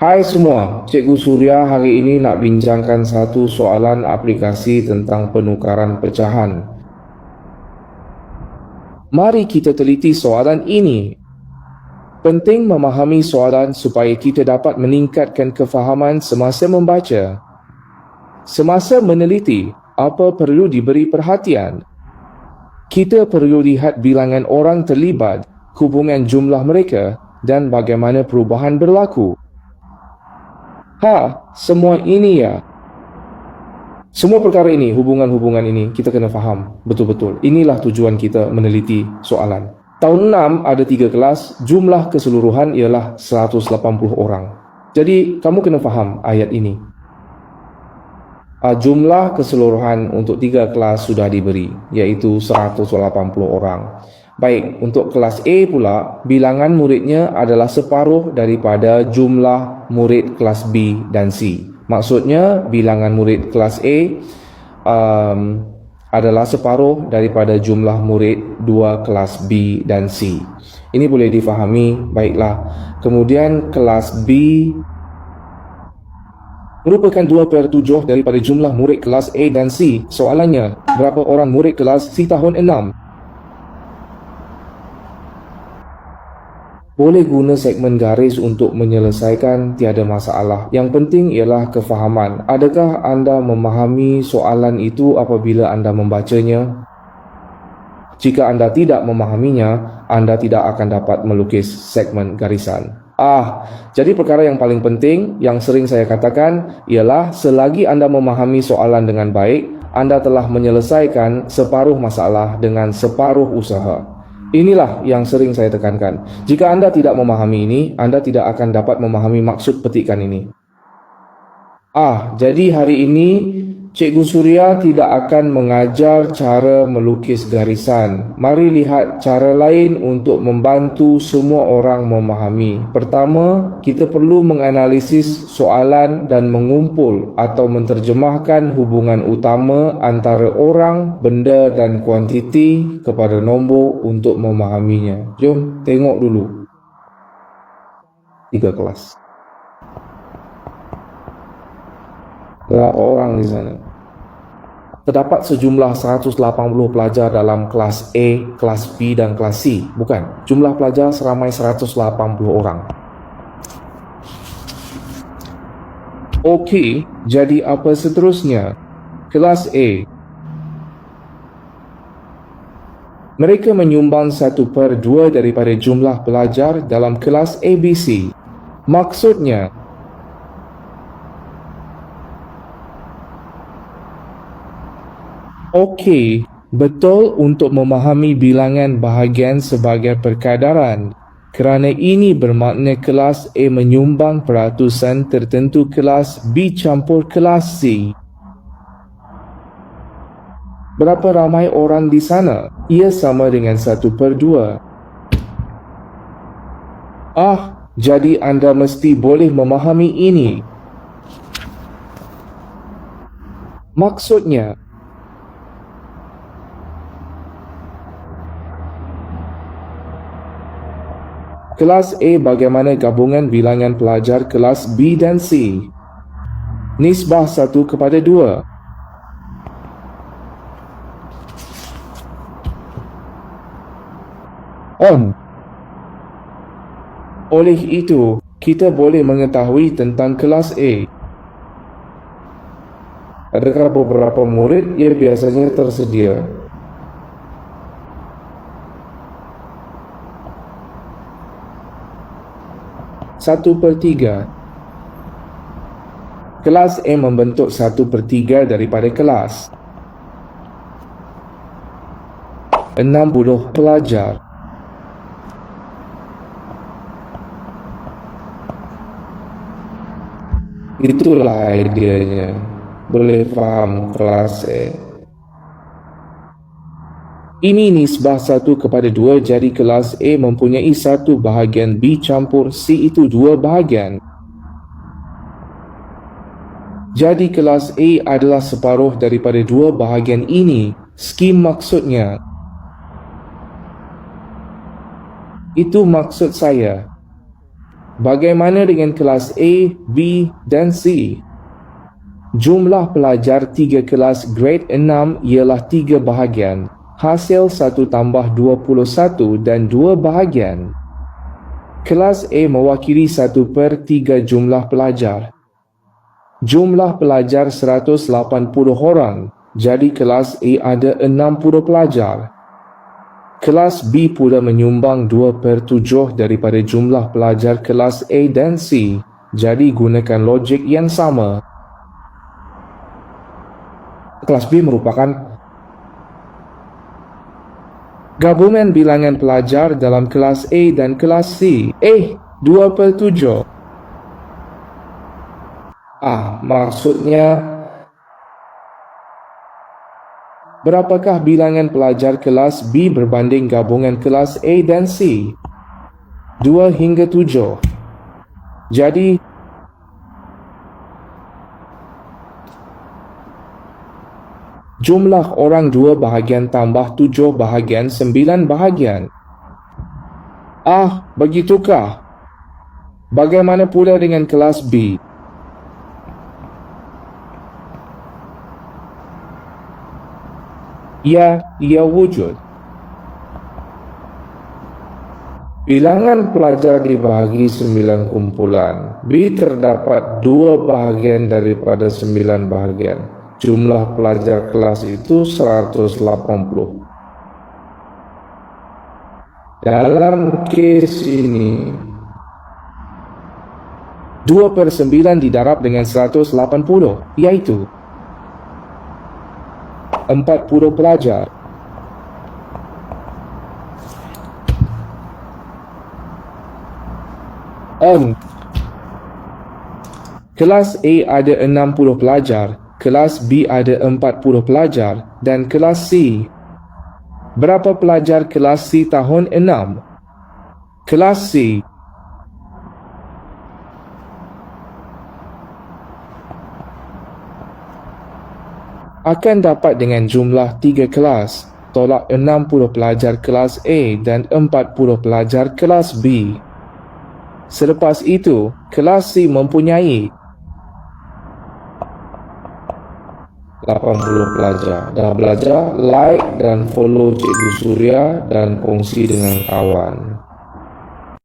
Hai semua, Cikgu Surya hari ini nak bincangkan satu soalan aplikasi tentang penukaran pecahan. Mari kita teliti soalan ini. Penting memahami soalan supaya kita dapat meningkatkan kefahaman semasa membaca. Semasa meneliti, apa perlu diberi perhatian? Kita perlu lihat bilangan orang terlibat, hubungan jumlah mereka dan bagaimana perubahan berlaku. Semua ini ya. Semua perkara ini, hubungan-hubungan ini, kita kena faham betul-betul. Inilah tujuan kita meneliti soalan. Tahun 6 ada 3 kelas, jumlah keseluruhan ialah 180 orang. Jadi, kamu kena faham ayat ini. Jumlah keseluruhan untuk 3 kelas sudah diberi, iaitu 180 orang. Baik, untuk kelas A pula, bilangan muridnya adalah separuh daripada jumlah murid kelas B dan C. Maksudnya, bilangan murid kelas A adalah separuh daripada jumlah murid 2 kelas B dan C. Ini boleh difahami, baiklah. Kemudian, kelas B merupakan 2/7 daripada jumlah murid kelas A dan C. Soalannya, berapa orang murid kelas C tahun 6? Boleh guna segmen garis untuk menyelesaikan, tiada masalah. Yang penting ialah kefahaman. Adakah anda memahami soalan itu apabila anda membacanya? Jika anda tidak memahaminya, anda tidak akan dapat melukis segmen garisan. Jadi perkara yang paling penting yang sering saya katakan ialah selagi anda memahami soalan dengan baik, anda telah menyelesaikan separuh masalah dengan separuh usaha. Inilah yang sering saya tekankan. Jika anda tidak memahami ini, anda tidak akan dapat memahami maksud petikan ini. Jadi hari ini Cikgu Surya tidak akan mengajar cara melukis garisan. Mari lihat cara lain untuk membantu semua orang memahami. Pertama, kita perlu menganalisis soalan dan mengumpul atau menterjemahkan hubungan utama antara orang, benda dan kuantiti kepada nombor untuk memahaminya. Jom tengok dulu 3 kelas. Berapa orang di sana? Terdapat sejumlah 180 pelajar dalam kelas A, kelas B dan kelas C. Bukan, jumlah pelajar seramai 180 orang. Okey, jadi apa seterusnya? Kelas A. Mereka menyumbang 1/2 daripada jumlah pelajar dalam kelas ABC. Maksudnya, okey, betul untuk memahami bilangan bahagian sebagai perkadaran. Kerana ini bermakna kelas A menyumbang peratusan tertentu kelas B campur kelas C. Berapa ramai orang di sana? Ia sama dengan 1/2. Jadi anda mesti boleh memahami ini. Maksudnya, kelas A bagaimana gabungan bilangan pelajar kelas B dan C? Nisbah 1/2. Oleh itu, kita boleh mengetahui tentang kelas A. Adakah beberapa murid yang biasanya tersedia? Satu per 3. Kelas A membentuk 1/3 daripada kelas. 60 pelajar. Itulah ideanya. Boleh faham kelas A. Ini nisbah 1/2, jadi kelas A mempunyai 1 bahagian B campur C itu 2 bahagian. Jadi kelas A adalah separuh daripada 2 bahagian ini. Skim maksudnya. Itu maksud saya. Bagaimana dengan kelas A, B dan C? Jumlah pelajar 3 kelas grade 6 ialah 3 bahagian. Hasil 1 tambah 21 dan 2 bahagian. Kelas A mewakili 1/3 jumlah pelajar. Jumlah pelajar 180 orang, jadi kelas A ada 60 pelajar. Kelas B pula menyumbang 2/7 daripada jumlah pelajar kelas A dan C, jadi gunakan logik yang sama. Kelas B merupakan gabungan bilangan pelajar dalam kelas A dan kelas C. 2/7. Maksudnya, berapakah bilangan pelajar kelas B berbanding gabungan kelas A dan C? 2 hingga 7. Jadi, jumlah orang 2 bahagian tambah 7 bahagian 9 bahagian. Begitukah? Bagaimana pula dengan kelas B? Ya, ia wujud. Bilangan pelajar dibahagi 9 kumpulan. B terdapat 2 bahagian daripada 9 bahagian. Jumlah pelajar kelas itu 180. Dalam kes ini, 2/9 didarab dengan 180, iaitu 40 pelajar. Kelas A ada 60 pelajar, kelas B ada 40 pelajar dan kelas C. Berapa pelajar kelas C tahun 6? Kelas C akan dapat dengan jumlah 3 kelas, tolak 60 pelajar kelas A dan 40 pelajar kelas B. Selepas itu, kelas C mempunyai 80 pelajar. Dah belajar, like dan follow Cikgu Suria dan kongsi dengan kawan.